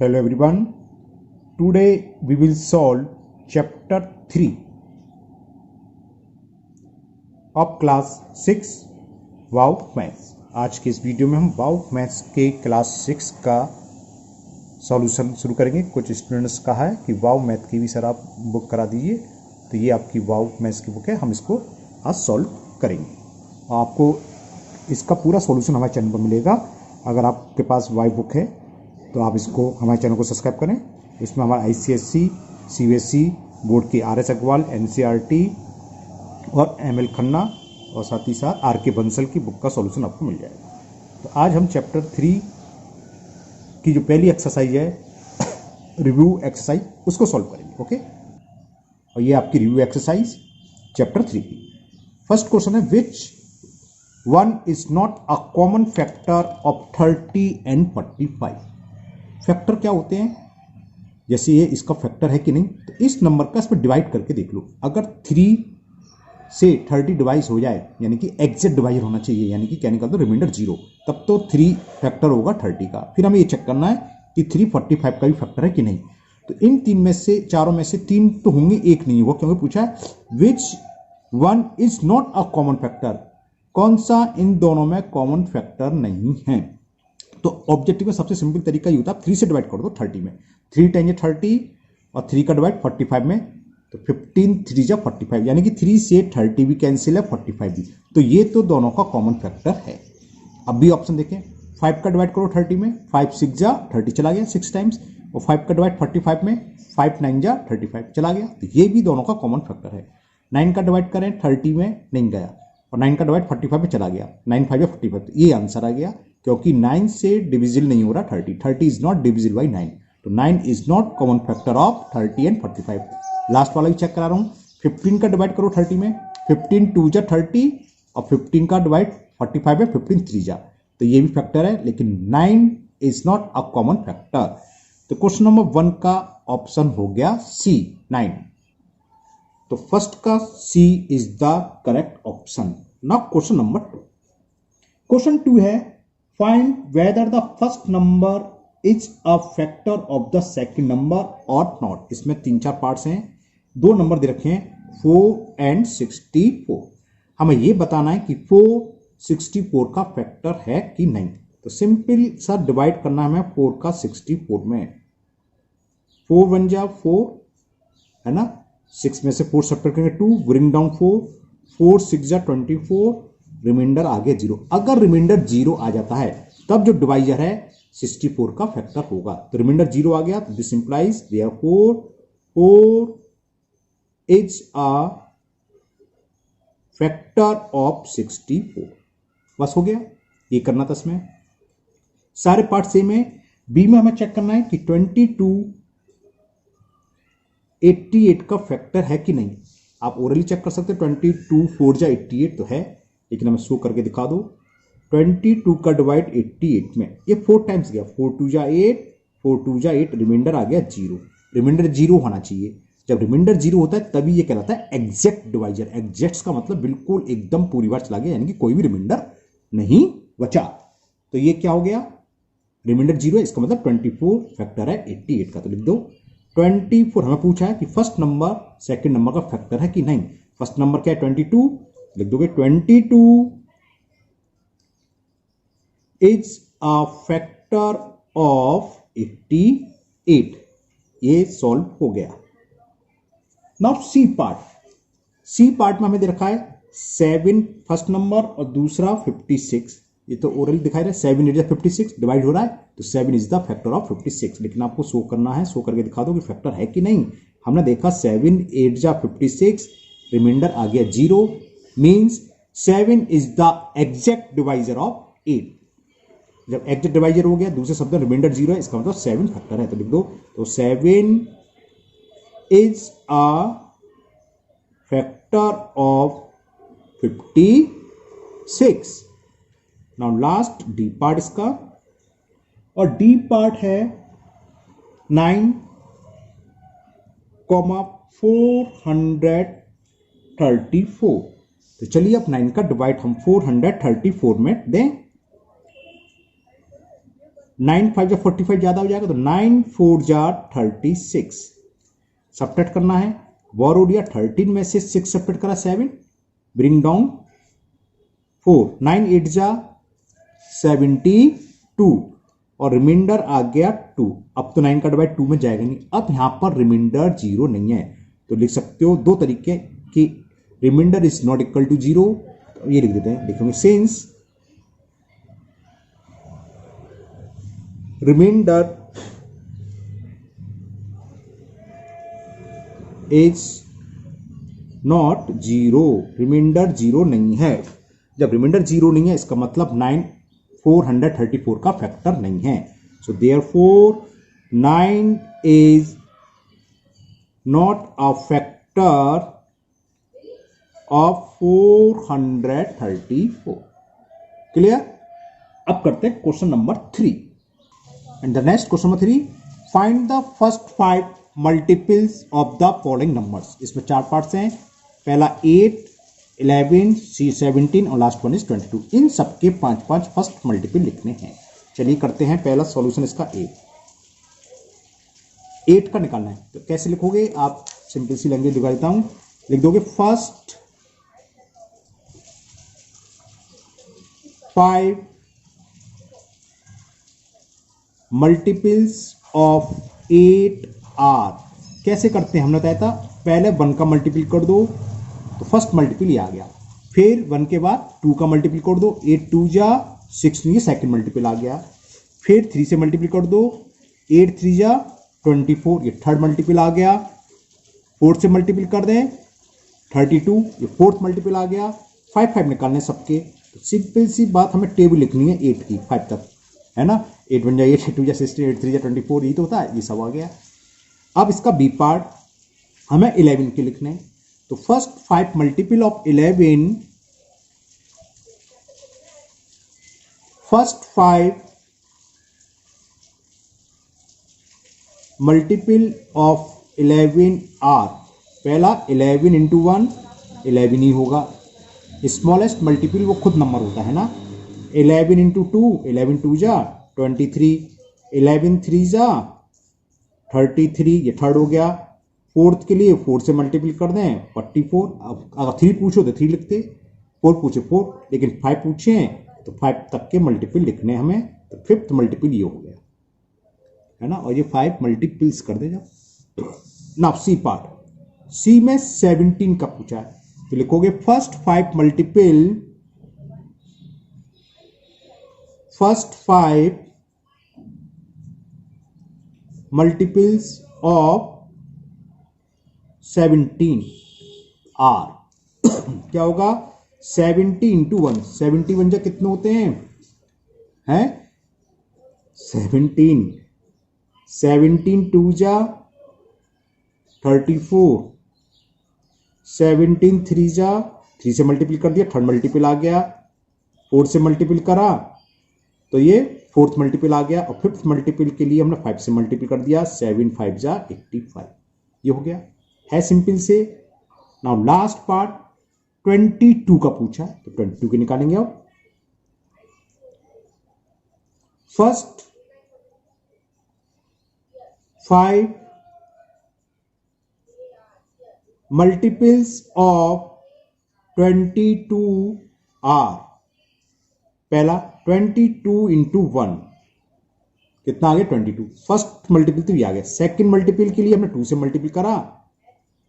Hello everyone. Today we will solve chapter 3 of class 6 wow maths. आज के इस video में हम वाव मैथ्स के क्लास 6 का सॉल्यूशन शुरू करेंगे। कुछ स्टूडेंट्स कहा है कि वाव मैथ की भी सर आप बुक करा दीजिए, तो ये आपकी वाव मैथ्स की बुक है, हम इसको आज सॉल्व करेंगे। आपको इसका पूरा सॉल्यूशन हमारे चैनल पर मिलेगा। अगर आपके पास वाव बुक है तो आप इसको हमारे चैनल को सब्सक्राइब करें। इसमें हमारा ICSE, CBSE बोर्ड की RS अग्रवाल, NCERT और ML खन्ना और साथ ही साथ RK बंसल की बुक का सॉल्यूशन आपको मिल जाएगा। तो आज हम चैप्टर 3 की जो पहली एक्सरसाइज है रिव्यू एक्सरसाइज, उसको सॉल्व करेंगे। ओके, और ये आपकी रिव्यू एक्सरसाइज चैप्टर 3 की फर्स्ट क्वेश्चन है, which one is not a common factor of 30 and 45। Factor क्या होते हैं, जैसे ये इसका फैक्टर है कि नहीं, तो इस नंबर का इसमें डिवाइड करके देख लो। अगर 3 से 30 डिवाइड हो जाए, यानी कि एग्जैक्ट डिवाइड होना चाहिए, यानी कि क्या निकाल दो रिमाइंडर 0, तब तो 3 फैक्टर होगा 30 का। फिर हमें ये चेक करना है कि 3 45 का भी फैक्टर है कि नहीं। तो इन तीन में से, चारों में से 3 तो होंगे, एक नहीं होगा, क्योंकि पूछा है which one is not a common factor, कौन सा इन दोनों में कॉमन फैक्टर नहीं है। तो ऑब्जेक्टिव में सबसे सिंपल तरीका ये होता है, 3 से डिवाइड कर दो 30 में, 3 10 30 और 3 का डिवाइड 45 में, तो 15 3 जा 45, यानी कि 3 से 30 भी कैंसिल है, 45 भी, तो ये तो दोनों का कॉमन फैक्टर है। अब भी ऑप्शन देखें, 5 का डिवाइड करो 30 में, 5 6 जा 30 चला गया 6 टाइम्स, और 5 का डिवाइड 45 में, 5 9 जा 35 चला गया, तो ये भी दोनों का कॉमन फैक्टर है। 9 का डिवाइड करें 30 में, नहीं गया, और 9 का डिवाइड 45 में चला गया, 9 5 45, तो ये आंसर आ गया, क्योंकि 9 से डिविजिबल नहीं हो रहा 30, 30 इज नॉट डिविजिबल बाई 9, तो 9 is not common factor of 30 and 45। Last वाला भी चेक करा रहा हूं, 15 का डिवाइड करो 30 में, 15 2 जा 30 और 15 का डिवाइड 45 में, 15 3 जा, तो ये भी फैक्टर है, लेकिन 9 is not a common factor. तो क्वेश्चन नंबर 1 का ऑप्शन हो गया C 9। तो फर्स्ट का C is the correct option. Now question number 2। Question 2 है, find whether the first number is a factor of the second number और not. इसमें 3-4 parts हैं, 2 नंबर दे रखे हैं 4 एंड 64। हमें यह बताना है कि 4 64 का फैक्टर है कि नहीं। तो सिंपल सा डिवाइड करना है हमें 4 का 64 में, 4 1 जा 4 है ना, 6 में से 4 सब्ट्रैक्ट करेंगे 2, ब्रिंग डाउन 4 6 जा 24, रिमाइंडर आ गया 0। अगर रिमाइंडर 0 आ जाता है तब जो डिवाइजर है 64 का फैक्टर होगा। तो रिमाइंडर 0 आ गया, तो this implies therefore 4 is a factor of 64। बस हो गया, ये करना था इसमें। सारे पार्ट सेम है। बी में हमें चेक करना है कि 22 88 का फैक्टर है कि नहीं। आप ओरली चेक कर सकते हैं, 22 4 जा 88 तो है, लेकिन हमें शो करके दिखा दो। 22 का डिवाइड 88 में, ये 4 टाइम्स गया, 4 2 जा 8, 4 2 जा 8, रिमाइंडर आ गया 0। रिमाइंडर 0 होना चाहिए। जब रिमाइंडर 0 होता है तभी ये कहलाता है एग्जैक्ट डिवाइजर। एग्जैक्ट का मतलब बिल्कुल एकदम पूरी बार चला गया, यानी कि कोई भी रिमाइंडर नहीं बचा। तो ये क्या हो गया, रिमाइंडर 0 है, इसका मतलब 24 फैक्टर है 88 का। तो लिख दो 24। हमें पूछा है कि फर्स्ट नंबर सेकंड नंबर का फैक्टर है कि नहीं। फर्स्ट नंबर क्या है 22, लिख दोगे 22 इज अ फैक्टर ऑफ 88। ये सॉल्व हो गया। Now C part. C part में हमें दे रखा है 7 फर्स्ट नंबर और दूसरा 56। ये तो ओरल दिखाई रहा है, 7 8 56 डिवाइड हो रहा है, तो 7 इज द फैक्टर ऑफ 56। लेकिन आपको शो करना है, शो करके दिखा दो कि फैक्टर है कि नहीं। हमने देखा 7 8 जा 56, रिमाइंडर आ गया 0, means 7 is the exact divisor of 8। जब एग्जैक्ट डिवाइजर हो गया, दूसरे शब्द में रिमाइंडर 0 है, इसका मतलब 7 फैक्टर है। तो लिख दो, तो 7 is a factor of 56। Now last D part इसका, और डी पार्ट है 9, 434। तो चलिए अब 9 का डिवाइड हम 434 में दें। 9 5 जा 45 ज्यादा हो जाएगा, तो 9 4 जा 36 सबट्रैक्ट करना है। बोरो दिया 13 में से 6 सबट्रैक्ट करा 7, ब्रिंग डाउन 4, 9 8 जा 72 और रिमाइंडर आ गया 2। अब तो 9 का डिवाइड 2 में जाएगा नहीं। अब यहां पर रिमाइंडर 0 नहीं है, तो लिख सकते हो दो तरीके कि remainder is not equal to 0। ये लिख देते हैं, लिखेंगे since remainder is not 0, remainder 0 नहीं है। जब रिमाइंडर 0 नहीं है इसका मतलब 434 का फैक्टर नहीं है। So therefore 9 is not a factor of 434। Clear? अब करते हैं question number 3। And the next question number 3, find the first 5 multiples of the following numbers. इसमें 4 पार्ट्स हैं। पहला 8, 11, 17 और लास्ट वन इज 22। इन सबके 5 फर्स्ट मल्टीपल लिखने हैं। चलिए करते हैं। पहला सॉल्यूशन इसका 8 का निकालना है। तो कैसे लिखोगे आप? सिंपल सी लैंग्वेज दिखा देता हूं। लिख दोगे फर्स्ट 5 मल्टीपल्स ऑफ 8 आर। कैसे करते हैं हमने बताया था, पहले 1 का मल्टीपल कर दो तो फर्स्ट मल्टीपल ये आ गया। फिर 1 के बाद 2 का मल्टीपल कर दो, 8 2 जा 6, ये सेकंड मल्टीपल आ गया। फिर 3 से मल्टीपल कर दो, 8 3 जा 24, ये थर्ड मल्टीपल आ गया। 4 से मल्टीपल कर दें 32, ये फोर्थ मल्टीपल आ गया। 5 5 निकालने सबके। तो सिंपल सी बात, हमें टेबल लिखनी है 8 की 5 तक, है ना। 8 1 जा 8, 8 2 जा 16, 8 3 जा 24, ये तो होता है। ये सब आ गया। अब इसका बी पार्ट हमें 11 के लिखने हैं। तो first 5 multiple of 11, first 5 multiple of 11 are. पहला 11 इंटू 1 11 ही होगा। स्मॉलेस्ट मल्टीपल वो खुद नंबर होता है ना। 11 इंटू 2 11 2 जा 23, 11 3 जा 33, ये थर्ड हो गया। फोर्थ के लिए 4 से मल्टीपल कर दें 44। अब अगर 3 पूछो तो 3 लिखते, 4 पूछे 4, लेकिन 5 पूछे तो 5 तक के मल्टीपल लिखने हमें। तो फिफ्थ मल्टीपल ये हो गया, है ना। और ये 5 मल्टीपल्स कर दे जब। नाउ सी पार्ट, सी में 17 का पूछा है। तो लिखोगे first 5 multiple, first 5 multiples of 17 are. क्या होगा? 70 इंटू 1, 71 जा कितने होते हैं? 17, 17 2 जा 34, 17 3 जा 3 से मल्टीपल कर दिया, थर्ड मल्टीपल आ गया। 4 से मल्टीपल करा तो ये फोर्थ मल्टीपल आ गया। और फिफ्थ मल्टीपल के लिए हमने 5 से मल्टीपल कर दिया, 7 5 जा 85। ये हो गया, है सिंपल से। नाउ लास्ट पार्ट 22 का पूछा है। तो 22 के निकालेंगे अब। First 5 multiples of 22 are. पहला 22 इंटू 1 कितना आ गया? 22। फर्स्ट मल्टीपल तो ये आ गया। सेकंड मल्टीपल के लिए हमने 2 से मल्टीपल करा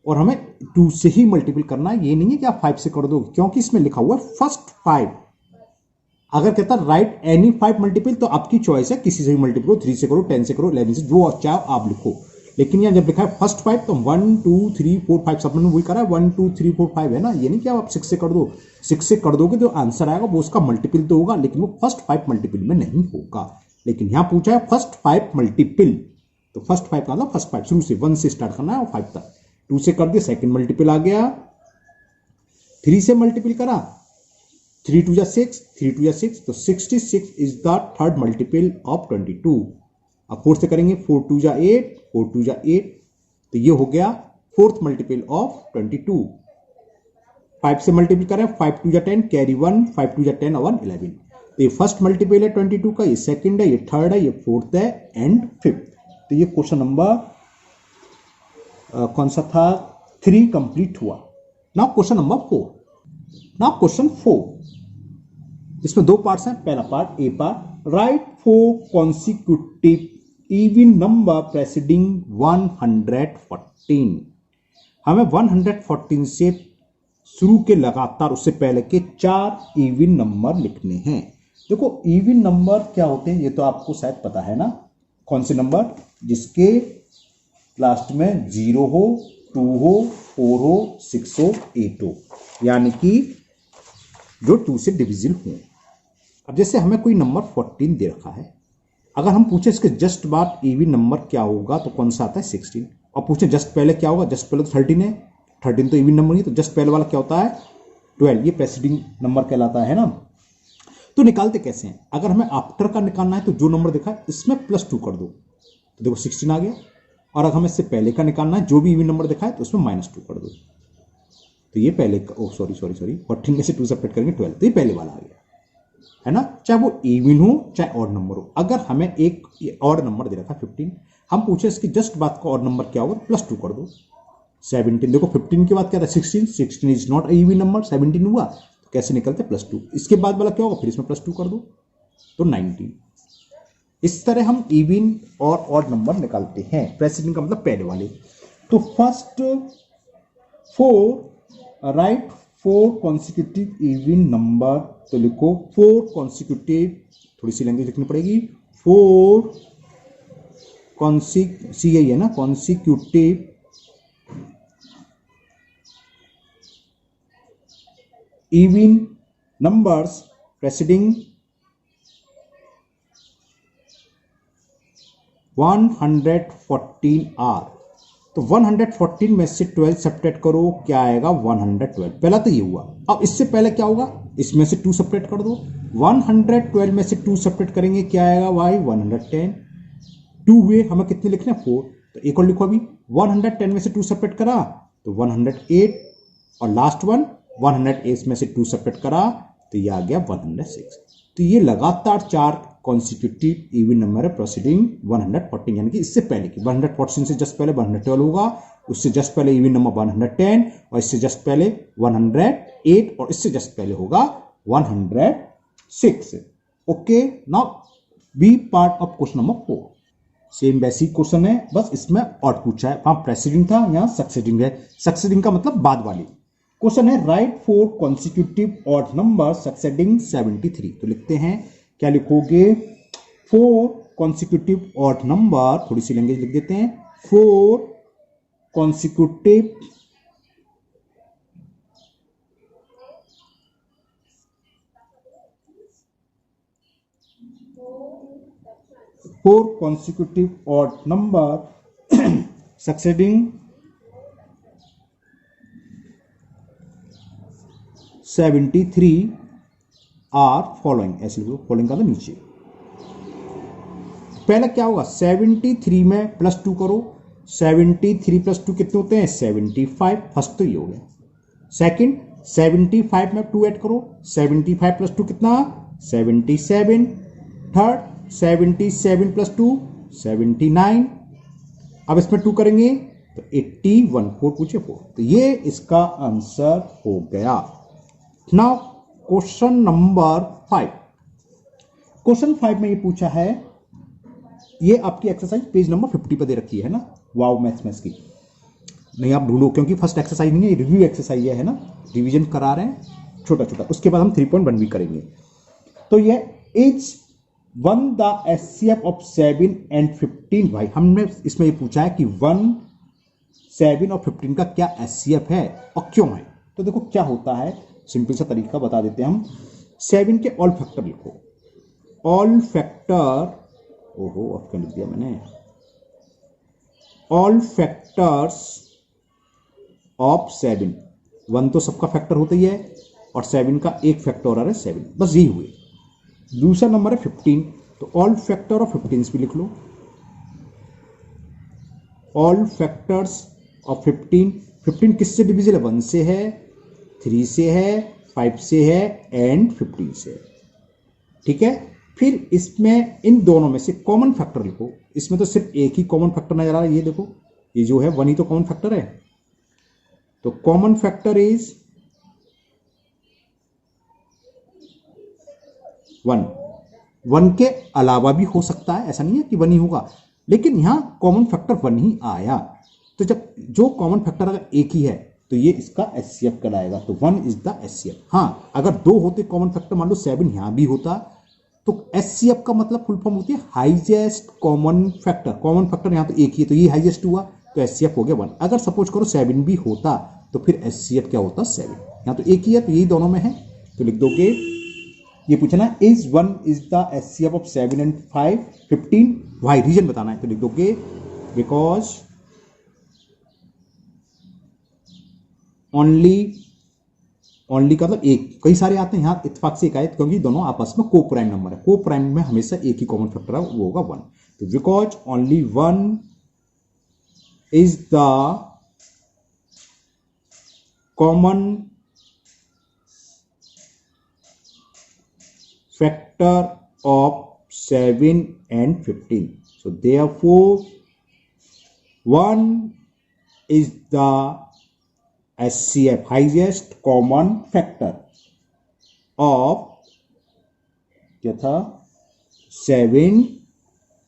और हमें 2 से ही मल्टीपल करना है। ये नहीं है कि आप 5 से कर दो, क्योंकि इसमें लिखा हुआ है फर्स्ट 5। अगर कहता राइट एनी 5 मल्टीपल तो आपकी चॉइस है, किसी से भी मल्टीपल करो, 3 से करो, 10 से करो, 11 से, जो चाहो आप लिखो। लेकिन यहां जब लिखा है फर्स्ट 5 तो 1 2 3 4 5 सब में वही करा है। 1 2 3 4 5 है ना। ये नहीं कि आप 6 से कर दो। 6 से कर दोगे तो आंसर आएगा वो उसका मल्टीपल तो होगा, लेकिन वो फर्स्ट 5 मल्टीपल में नहीं होगा। लेकिन यहां पूछा है फर्स्ट 5 मल्टीपल, तो फर्स्ट 5 का मतलब फर्स्ट 5 शुरू से 1 से स्टार्ट करना है और 5 तक। 2 से कर दिया, सेकंड मल्टीपल आ गया। 3 से मल्टीपल करा, 3 2 जा 6, 3 2 जा 6, तो 66 is the third multiple of 22। अब 4 से करेंगे, 4 2 जा 8, 4 2 जा 8, तो ये हो गया फोर्थ मल्टीपल ऑफ 22। 5 से मल्टीपल करें, 5 2 जा 10, कैरी 1, 5 2 जा 10 और 1 11। तो ये फर्स्ट मल्टीपल है 22 का, ये सेकंड है, ये थर्ड है, ये फोर्थ है एंड फिफ्थ। तो ये क्वेश्चन नंबर कौन सा था, 3 कंप्लीट हुआ। Now question number 4। Now question 4, इसमें 2 पार्ट्स हैं। पहला part A part, right 4 consecutive even number presiding 114। हमें 114 से शुरू के लगातार उससे पहले के 4 इवन नंबर लिखने हैं। देखो इवन नंबर क्या होते हैं ये तो आपको शायद पता है ना, कौन से नंबर, जिसके लास्ट में 0 हो, 2 हो, 4 हो, 6 हो, 8 हो, यानी कि जो 2 से डिविजिबल हो। अब जैसे हमें कोई नंबर 14 दे रखा है, अगर हम पूछे इसके जस्ट बाद इवन नंबर क्या होगा तो कौन सा आता है 16, और पूछे जस्ट पहले क्या होगा, जस्ट पहले तो 13 है, 13 तो इवन नंबर नहीं, तो जस्ट पहले वाला क्या होता है 12, ये प्रेसिडिंग नंबर कहलाता है ना। तो निकालते कैसे हैं, अगर हमें आफ्टर का निकालना है तो जो नंबर देखा है इसमें +2 कर दो, तो देखो 16 आ गया। और अगर हमें इससे पहले का निकालना है, जो भी इवन नंबर देखा है तो उसमें -2 कर दो, तो ये पहले का, सॉरी 14 में से 2 सब्ट्रैक्ट करेंगे 12, तो ये पहले वाला आ गया है ना, चाहे वो इवन हो चाहे ऑड नंबर हो। अगर हमें एक ऑड नंबर दे रखा है 15, हम पूछे इसकी जस्ट बाद का ऑड नंबर क्या होगा, +2 कर दो। 17, देखो 15 के बाद क्या था 16 इज नॉट इवन नंबर, 17 हुआ तो कैसे निकलते +2, इसके बाद वाला क्या होगा, फिर इसमें +2 कर दो तो 19। इस तरह हम इवन और ऑड नंबर निकालते हैं, प्रेसिडेंट का मतलब पहले वाले। तो first 4 right 4 consecutive even number, तो लिखो 4 कॉन्सिक्यूटिव, थोड़ी सी लैंग्वेज लिखनी पड़ेगी, 4 यही है ना, consecutive even numbers preceding 114 are. तो 114 में से 12 सब्ट्रैक्ट करो, क्या आएगा 112। पहला तो ये हुआ। अब इससे पहले क्या होगा, इसमें से 2 सब्ट्रैक्ट कर दो, 112 में से 2 सब्ट्रैक्ट करेंगे, क्या आएगा भाई 110। 2 हुए, हमें कितने लिखने हैं 4, तो एक और लिखो अभी, 110 में से 2 सब्ट्रैक्ट करा तो 108, और लास्ट वन 108 में से 2 सब्ट्रैक्ट करा तो ये आ गया 106। तो ये लगातार 4 कॉन्सिक्यूटिव इवन नंबर है प्रोसीडिंग 114, यानी कि इससे पहले की 114 से जस्ट पहले 112 होगा, उससे जस्ट पहले इवन नंबर 110, और इससे जस्ट पहले 108, और इससे जस्ट पहले होगा 106। Okay, now B part of question number 4। Same basic question है, बस इसमें और पूछा है, वहां प्रेसिडिंग था, यहां सक्सेडिंग है। सक्सेडिंग का मतलब बाद वाली। क्वेश्चन है right 4 consecutive odd number succeeding 73। तो लिखते हैं, क्या लिखोगे, 4 कॉन्सिक्यूटिव ऑड नंबर, थोड़ी सी लैंग्वेज लिख देते हैं, 4 consecutive odd number succeeding 73 are following. ऐसे लिखो, फॉलोइंग का तो नीचे। पहला क्या होगा, 73 में +2 करो, 73 + 2 कितने होते हैं 75, फर्स्ट तो ये हो गया। सेकंड 75 में 2 ऐड करो, 75 + 2 कितना 77। थर्ड 77 + 2 79। अब इसमें 2 करेंगे तो 81, 4 पूछे 4, तो ये इसका आंसर हो गया। Now question number 5। क्वेश्चन 5 में ये पूछा है, ये आपकी एक्सरसाइज पेज नंबर 50 पर दे रखी है ना, वाव मैथ्स की, नहीं आप ढूंढो, क्योंकि फर्स्ट एक्सरसाइज नहीं है, रिव्यू एक्सरसाइज है ना, रिवीजन करा रहे हैं छोटा छोटा, उसके बाद हम 3.1 भी करेंगे। तो ये is 1 the HCF of 7 and 15। भाई हमने इसमें ये पूछा है कि 1, 7 और 15 का क्या एचसीएफ है और क्यों है। तो देखो क्या होता है, सिंपल सा तरीका बता देते हैं हम। 7 के ऑल फैक्टर लिखो, ऑल फैक्टर, ओहो अब क्या लिख दिया मैंने, ऑल फैक्टर्स ऑफ 7। 1 तो सबका फैक्टर होता ही है, और 7 का एक फैक्टर है 7, बस यही हुए। दूसरा नंबर है 15, तो ऑल फैक्टर ऑफ 15 भी लिख लो, ऑल फैक्टर्स ऑफ 15। 15 किससे डिविजिबल है, 1 से है, 3 से है, 5 से है एंड 15 से है। ठीक है। फिर इसमें इन दोनों में से कॉमन फैक्टर लिखो। इसमें तो सिर्फ एक ही कॉमन फैक्टर नजर आ रहा है, ये देखो, ये जो है 1 ही तो कॉमन फैक्टर है। तो कॉमन फैक्टर इज 1। 1 के अलावा भी हो सकता है, ऐसा नहीं है कि 1 ही होगा, लेकिन यहां कॉमन फैक्टर 1 ही आया। तो जब जो कॉमन फैक्टर अगर एक ही है तो ये इसका एचसीएफ कहलाएगा। तो 1 इज द एचसीएफ। हाँ, अगर 2 होते कॉमन फैक्टर, मान लो 7 यहां भी होता, तो एचसीएफ का मतलब फुल फॉर्म होती है highest common factor. Common factor यहां तो एक ही है, तो ये हाईएस्ट हुआ, तो एचसीएफ हो गया 1। अगर सपोज करो 7 भी होता तो फिर एचसीएफ क्या होता 7। यहां तो एक ही है, तो यही दोनों में है, तो लिख दोगे। ये पूछना is 1 is the HCF of 7 and 5 15, why reason बताना है, तो लिख दोगे बिकॉज ओनली का मतलब एक, कई सारे आते हैं, यहां इत्तेफाक से एक आए क्योंकि दोनों आपस में को प्राइम नंबर है। को प्राइम में हमेशा एक ही कॉमन फैक्टर है, वो होगा 1। तो because only 1 is the common factor of 7 and 15. So therefore 1 is the HCF, highest common factor of क्या था 7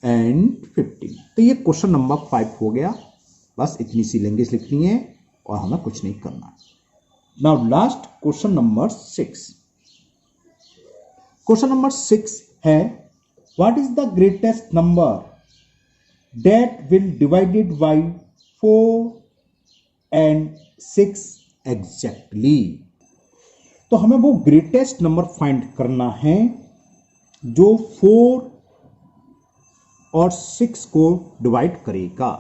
and 15। तो ये क्वेश्चन नंबर 5 हो गया। बस इतनी सी लैंग्वेज लिखनी है और हमें कुछ नहीं करना। Now last question number 6। Question number 6 है what is the greatest number that will divided by 4 and 6 exactly. तो हमें वो ग्रेटेस्ट नंबर फाइंड करना है जो 4 और 6 को डिवाइड करेगा।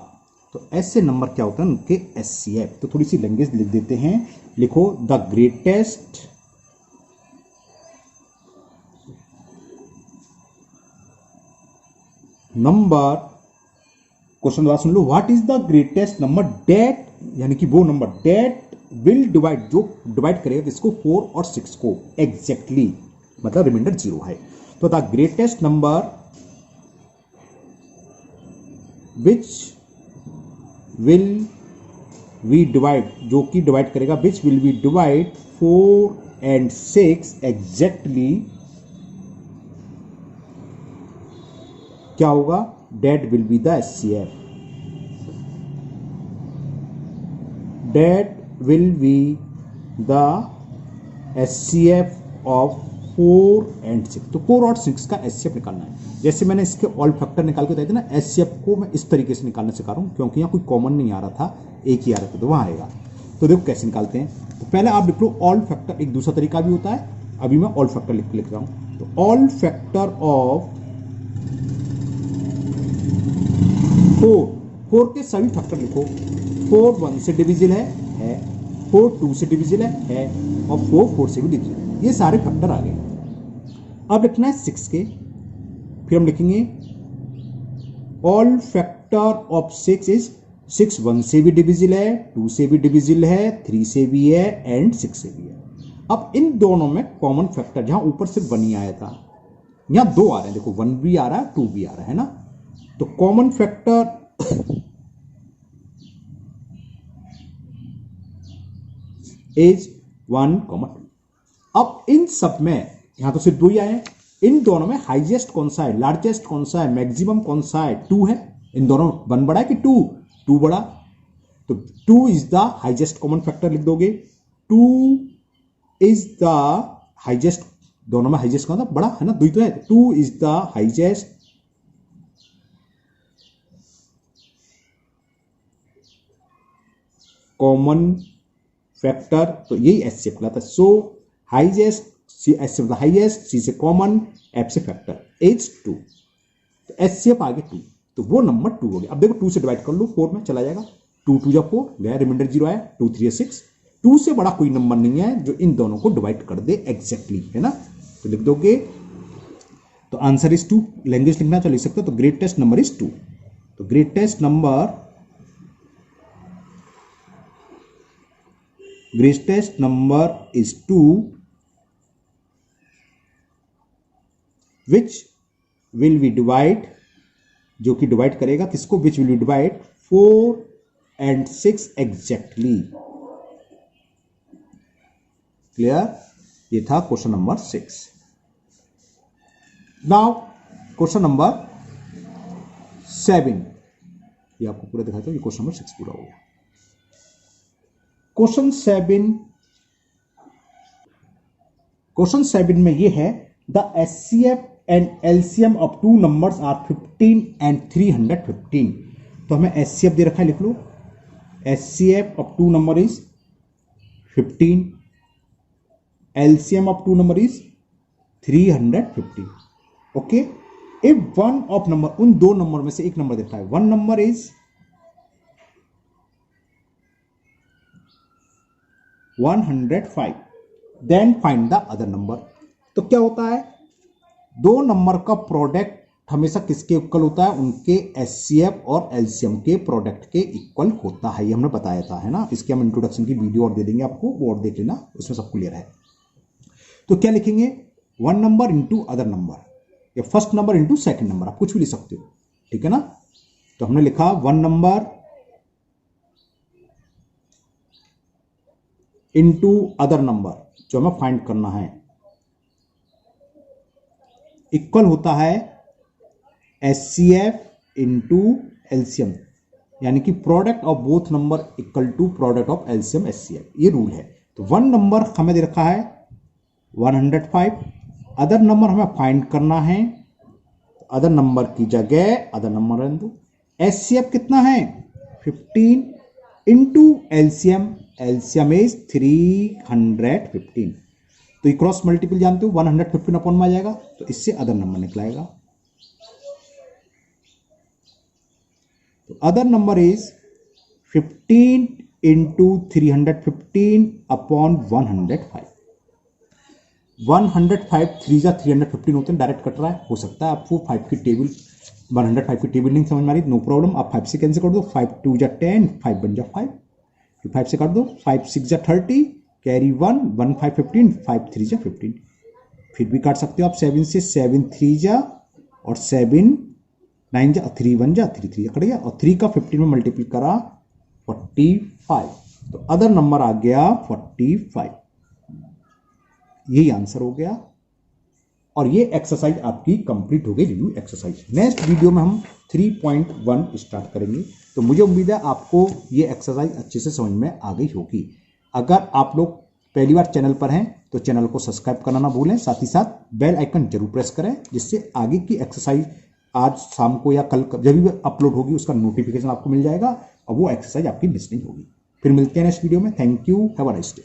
तो ऐसे नंबर क्या होता है उनके एचसीएफ। तो थोड़ी सी लैंग्वेज लिख देते हैं, लिखो द ग्रेटेस्ट नंबर। क्वेश्चन दोबारा सुन लो, what is the greatest number that, यानी कि वो नंबर डेट विल डिवाइड, जो डिवाइड करेगा इसको 4 और 6 को एग्जैक्टली, मतलब रिमाइंडर 0 है। तो the greatest number which will we divide, जो कि डिवाइड करेगा, which will we divide 4 and 6 exactly, क्या होगा, that will be the HCF. That will be the HCF of 4 and 6। तो 4 और 6 का एचसीएफ निकालना है। जैसे मैंने इसके ऑल फैक्टर निकाल के बताए थे ना, एचसीएफ को मैं इस तरीके से निकालना सिखा रहा हूं क्योंकि यहां कोई कॉमन नहीं आ रहा था, एक ही आ रहा था, तो वहां आएगा। तो देखो कैसे निकालते हैं। तो पहले आप लिख लो ऑल फैक्टर। एक दूसरा तरीका भी होता है, अभी मैं ऑल फैक्टर लिख रहा हूं। तो ऑल फैक्टर ऑफ 4 के सभी फैक्टर लिखो। 4 1 से डिविजिबल है, 4 2 से डिविजिबल है, और 4 से भी डिविजिबल। ये सारे फैक्टर आ गए। अब लिखना है 6 के। फिर हम लिखेंगे ऑल फैक्टर ऑफ 6 इज 6 1 से भी डिविजिबल है, 2 से भी डिविजिबल है, 3 से भी है, एंड 6 से भी है। अब इन दोनों में कॉमन फैक्टर, जहां ऊपर सिर्फ 1 ही आया था, यहां 2 आ रहे हैं, देखो 1 भी आ रहा है, 2 भी आ रहा है ना। तो कॉमन फैक्टर इज 1, 2। अब इन सब में यहां तो सिर्फ 2 ही आए हैं, इन दोनों में हाईएस्ट कौन सा है, लार्जेस्ट कौन सा है, मैक्सिमम कौन सा है, 2 है। इन दोनों 1 बड़ा है कि 2 बड़ा। तो 2 is the highest common factor लिख दोगे। 2 इज द हाईएस्ट, दोनों में हाईएस्ट कौन सा, बड़ा है ना, 2 तो है। 2 is the highest common factor. तो यही एचसीएफ कहलाता है। सो हाईएस्ट, एच से हाईएस्ट, सी से कॉमन, एफ से फैक्टर, इज 2। तो एचसीएफ आगे 2, तो वो नंबर 2 हो गया। अब देखो 2 से डिवाइड कर लो, 4 में चला जाएगा, 2 2 जा 4 गया, रिमाइंडर 0 आया, 2 3 6। 2 से बड़ा कोई नंबर नहीं है जो इन दोनों को डिवाइड कर दे एग्जैक्टली, है ना। तो लिख दोगे, तो आंसर इज 2। लैंग्वेज लिखना तो लिख सकते हो। तो ग्रेटेस्ट नंबर इज 2। तो greatest number is 2 which will be divide, जो कि डिवाइड करेगा किसको, which will be divide 4 and 6 exactly. Clear? ये था question number 6। Now question number 7, ये आपको पूरा दिखाता हूं, ये क्वेश्चन नंबर 6 पूरा हो गया। क्वेश्चन 7 में ये है the HCF and LCM of two numbers are 15 and 315। तो हमें एचसीएफ दे रखा है, लिख लो HCF of two number is 15, LCM of two number is 315। Okay, if one of number, उन दो नंबर में से एक नंबर देता है, one number is 105, then find the other number. तो क्या होता है, दो नंबर का प्रोडक्ट हमेशा किसके इक्वल होता है, उनके एचसीएफ और एलसीएम के प्रोडक्ट के इक्वल होता है। ये हमने बताया था, है ना। इसकी हम इंट्रोडक्शन की वीडियो और दे देंगे आपको, वो और देख लेना, उसमें सब क्लियर है। तो क्या लिखेंगे, one number into other number, या first number into second number, आप कुछ भी लिख सकते हो, ठीक है ना। तो हमने लिखा one number into other number, जो हमें फाइंड करना है, इक्वल होता है एचसीएफ इंटू एलसीएम, यानी कि product of both number equal to product of LCM HCF, ये रूल है। तो वन नंबर हमें दे रखा है 105, अदर नंबर हमें फाइंड करना है, अदर नंबर की जगह अदर नंबर रख दो। एचसीएफ कितना है 15 इंटू एलसीएम, एलसीएम इज 315। तो ये क्रॉस मल्टीपल जानते हो, 115 अपॉन में आ जाएगा, तो इससे अदर नंबर निकलाएगा। तो other number is 15 into 315 upon 105। 105 3 जा 315 होते हैं, डायरेक्ट कट रहा है, हो सकता है आपको 5 की टेबल 105 की टेबल नहीं समझ में आ रही, नो प्रॉब्लम, आप 5 से कैंसिल कर दो, 5 2 जा 10, 5 1 जा 5, फिर 5 से काट दो, 5 6 जा 30, कैरी 1 1 5 15, 5 3 जा 15, फिर भी काट सकते हो आप 7 से, 7 3 जा और 7 9 जा, 3 1 जा 3 3 कट गया, और 3 का 15 में मल्टीप्लाई करा 45, तो अदर नंबर आ गया 45। यही आंसर हो गया, और ये एक्सरसाइज आपकी कंप्लीट हो गई, रिव्यू एक्सरसाइज। नेक्स्ट वीडियो में हम 3.1 स्टार्ट करेंगे। तो मुझे उम्मीद है आपको ये एक्सरसाइज अच्छे से समझ में आ गई होगी। अगर आप लोग पहली बार चैनल पर हैं तो चैनल को सब्सक्राइब करना ना भूलें, साथ ही साथ बेल आइकन जरूर प्रेस करें, जिससे आगे की एक्सरसाइज आज शाम को या कल जब भी अपलोड होगी उसका नोटिफिकेशन आपको मिल जाएगा, और वो एक्सरसाइज आपकी मिस नहीं होगी। फिर मिलते हैं नेक्स्ट वीडियो में। Thank you, have a nice day.